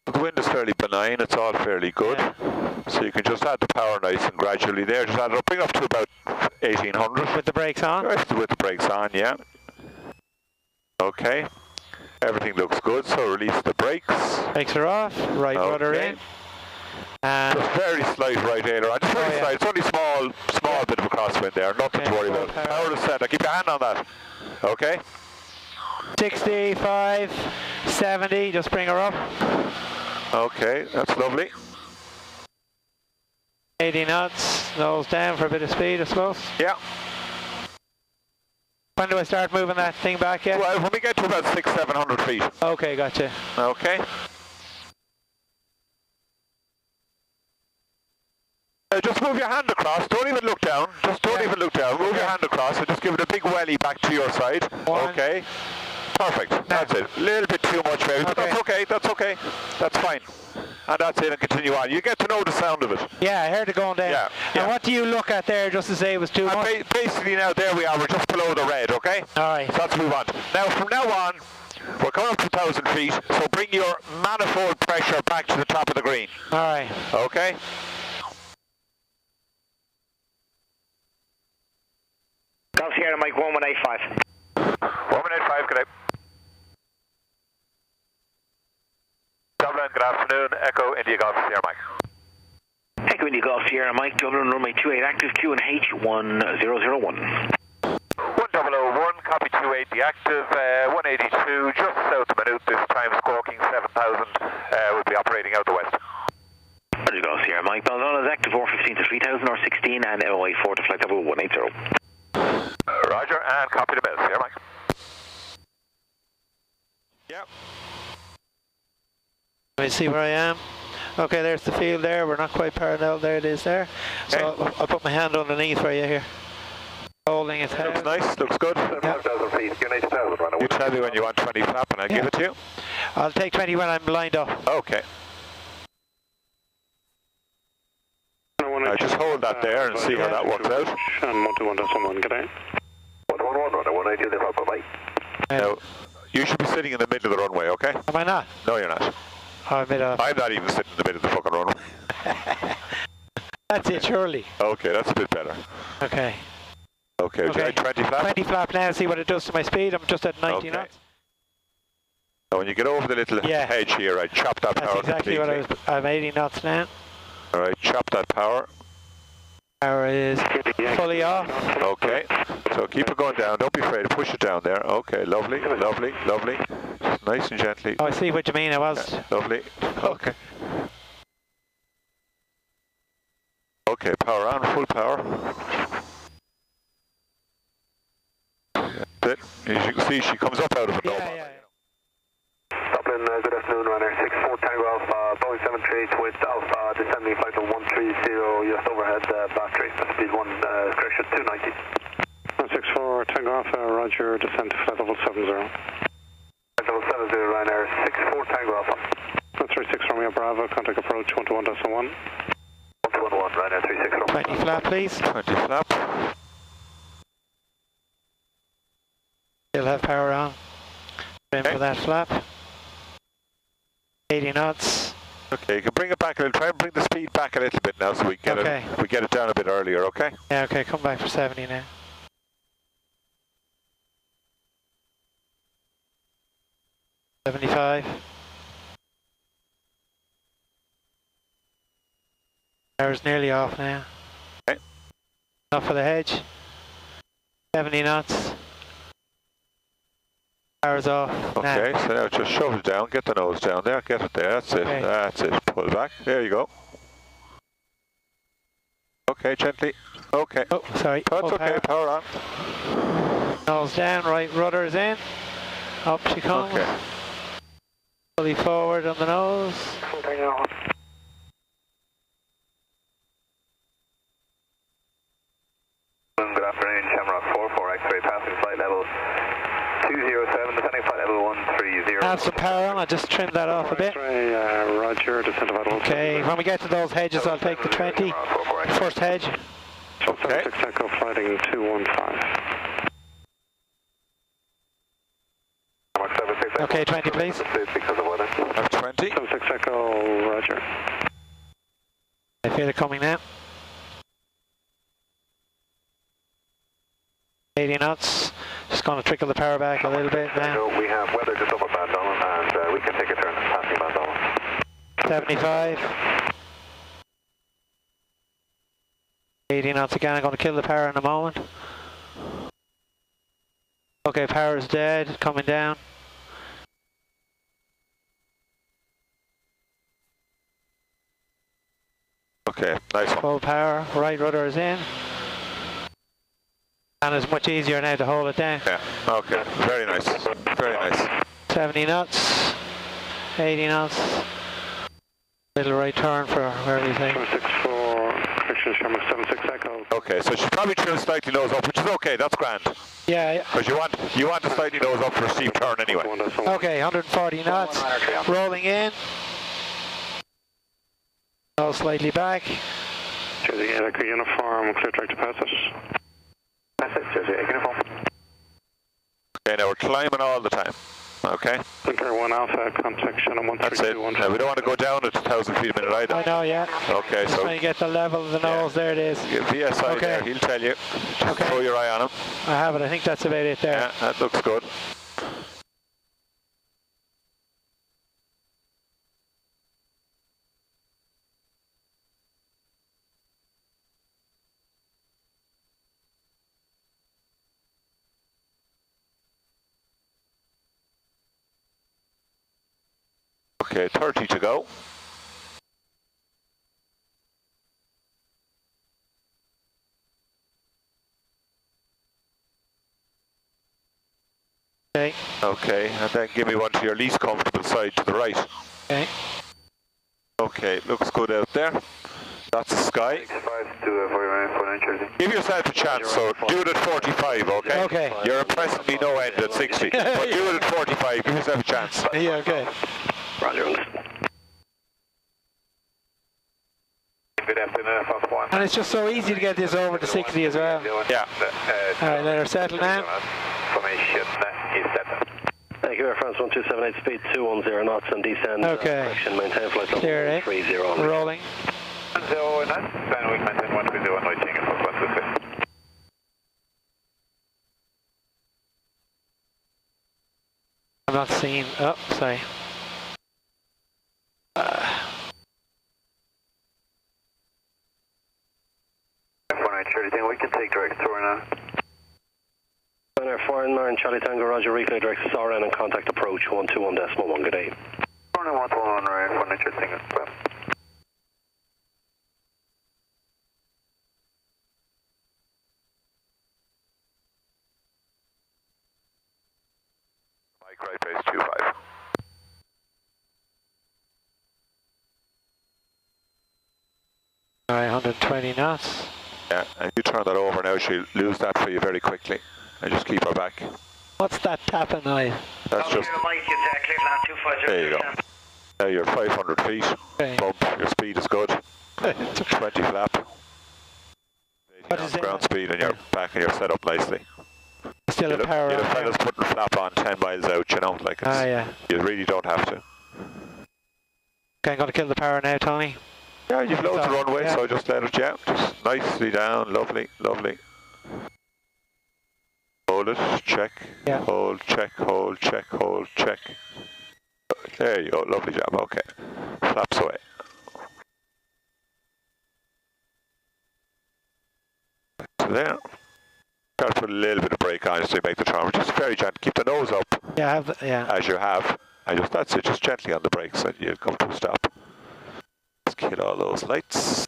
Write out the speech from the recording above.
The wind is fairly benign, it's all fairly good. Yeah. So you can just add the power nice and gradually there. Just add it up, bring it up to about 1800. With the brakes on? Right, with the brakes on, yeah. Okay. Everything looks good, so release the brakes. Brakes are off, right rudder in. And just very slight right aileron, just very slight. It's only small bit of a crosswind there, nothing to worry about. Power to center, keep your hand on that. Okay. 65, 70, just bring her up. Okay, that's lovely. 80 knots, nose down for a bit of speed, I suppose. Yeah. When do I start moving that thing back yet? Well, when we get to about 600-700 feet. Okay, gotcha. Okay. Just move your hand across, don't even look down, just don't even look down, move your hand across and just give it a big welly back to your side. One. Okay. Perfect, that's it. A little bit too much maybe, but that's okay, that's fine. And that's it, and continue on. You get to know the sound of it. Yeah, I heard it going down. Yeah. And what do you look at there just to say it was too much? Basically now, there we are, we're just below the red, okay? Alright. So let's move on. Now, from now on, we're coming up to 1,000 feet, so bring your manifold pressure back to the top of the green. Alright. Okay? Golf Sierra Mike 1185. 1185, good day. Dublin, good afternoon, Echo India Golf Sierra Mike. Echo India Golf Sierra Mike, Dublin, runway 28 active, QNH 1001. 1001, copy 28, the active, 182, just south of Minute, this time squawking 7,000, we'll be operating out the west. India Golf Sierra Mike, Belzona is active, R15 to 3000, R16, and LOA 4 to flight level 180. Roger, and copy the miss, Sierra Mike. Yep. Let me see where I am. Okay, there's the field there. We're not quite parallel. There it is there. So okay. I'll put my hand underneath for you here. Holding its head. Looks nice, looks good. Yeah. You tell me when you want 20 flap and I'll give it to you. I'll take 20 when I'm lined up. Okay. Just hold that there and see how that works out. And 121.1, good day. 111, 182, bye. Now, you should be sitting in the middle of the runway, okay? Am I not? No, you're not. Oh, I'm not even sitting in the middle of the fucking runway. That's it, surely. Okay, that's a bit better. Okay. Okay, okay. 20 flap? 20 flap now, see what it does to my speed. I'm just at 90 knots. Now when you get over the little hedge here, right, chop that power exactly completely. What I'm 80 knots now. Alright, chop that power. Power is fully off. Okay, so keep it going down, don't be afraid, push it down there. Okay, lovely, lovely, lovely. Just nice and gently. Oh, I see what you mean, I was. Yeah, lovely, okay. Okay, power on, full power. That's it. As you can see, she comes up out of it. Yeah. Dublin, good afternoon, runner 64 Tango Alpha, Boeing 738 with Alpha, descending flight of 130, US overhead, battery, speed 1, correction 290. 164 Tango Alpha, roger, descend to flight level 70. Flight level 70, runner 64 Tango Alpha. 136 Romeo Bravo, contact approach 121.1. 121, runner 36 Romeo. 20 flap, please. 20 flap. Still have power on. In for that flap. 80 knots. Okay, you can bring it back a little. Try and bring the speed back a little bit now, so we get it down a bit earlier. Okay. Yeah. Okay. Come back for 70 now. $75. Power's nearly off now. Okay. Off for the hedge. 70 knots. Power's off. Okay, so now just shove it down, get the nose down there, get it there, that's it, that's it, pull back, there you go. Okay, gently, okay. Oh, sorry. That's okay, power on. Nose down, right rudder's in. Up she comes. Okay. Fully forward on the nose. Good afternoon, Shamrock 44, X-ray passing flight level 207, descending flight level 130. Have some power on, I'll just trim that off a bit. X-ray, roger, descend to flight level 70. Okay, when we get to those hedges, I'll take the 20. First hedge. Okay. 76 Echo, flighting 215. Okay, 20 please. Because of weather. Have 20. 76 Echo, roger. I feel it coming now. 80 knots. Just going to trickle the power back a little bit now. We have weather just over Bandolin, and we can take a turn passing Bandolin. 75. 80 knots again. I'm going to kill the power in a moment. Okay, power is dead. Coming down. Okay, nice one. Full power. Right rudder is in. And it's much easier now to hold it down. Yeah, okay, very nice, very nice. 70 knots. 80 knots. Little right turn for everything. 764, correction, Shamrock 76 Echo. Okay, so she's probably trim slightly nose up, which is okay, that's grand. Yeah. Because you want to slightly nose up for a steep turn anyway. Okay, 140 knots. Rolling in. Roll slightly back. Jersey Echo uniform, clear track to pass it. Pass it, Jersey uniform. Okay, now we're climbing all the time. Okay, Winter 1 Alpha, contact Shannon that's it. 132. Now we don't want to go down at 1,000 feet a minute either. I know, yeah. Okay, Just so trying to get the level of the nose. There it is. VSI Okay. there, he'll tell you. Just Okay. throw your eye on him. I have it. I think that's about it there. Yeah, that looks good. Okay, 30 to go. Okay. Okay, and then give me one to your least comfortable side to the right. Okay. Okay, looks good out there. That's the sky. 65 to 49 Jersey. Give yourself a chance, so do it at 45, okay? Okay. You're impressing me no end at 60, but do it at 45, give yourself a chance. Yeah, okay. Roger. Good afternoon, Fox 1. And it's just so easy to get this over to 60 as well. Yeah. Alright, let her settle now. Formation is set. Thank you, Air France 1278, speed 210 knots and descend. Okay. Direction, maintain flight level Clear, eh? 130 on Rolling. 09, then we maintain 130 on waiting for 126. I'm not seeing. Oh, sorry. 49 Jersey, we can take direct tour now. Air 49, Charlie Tango, Roger, reconnect direct SRN and contact approach 121.1, good day. 121 right, 49 Jersey, well. Mike, right base 25. Alright, 120 knots. Yeah, and you turn that over now, she'll lose that for you very quickly. And just keep her back. What's that tapping noise? That's just, there you go. Now you're 500 feet, Okay. bump, your speed is good, 20 flap. What is it? Ground speed and you're back and you're set up nicely. Still a You'll power have on there. fellas putting flap on 10 miles out, you know, like it's, Yeah. you really don't have to. Okay, I'm going to kill the power now, Tony. Yeah, you've loads of runway, Yeah. so just let it jam. Just nicely down, lovely, lovely. Hold it, check, Yeah. hold, check, hold, check, hold, check. There you go, lovely job, okay. Flaps away. So there. Try to put a little bit of brake on just to make the turn. Just very gentle, keep the nose up Yeah, I have. Yeah. as you have. And just, that's it, just gently on the brakes and you come to a stop. Let's kill all those lights.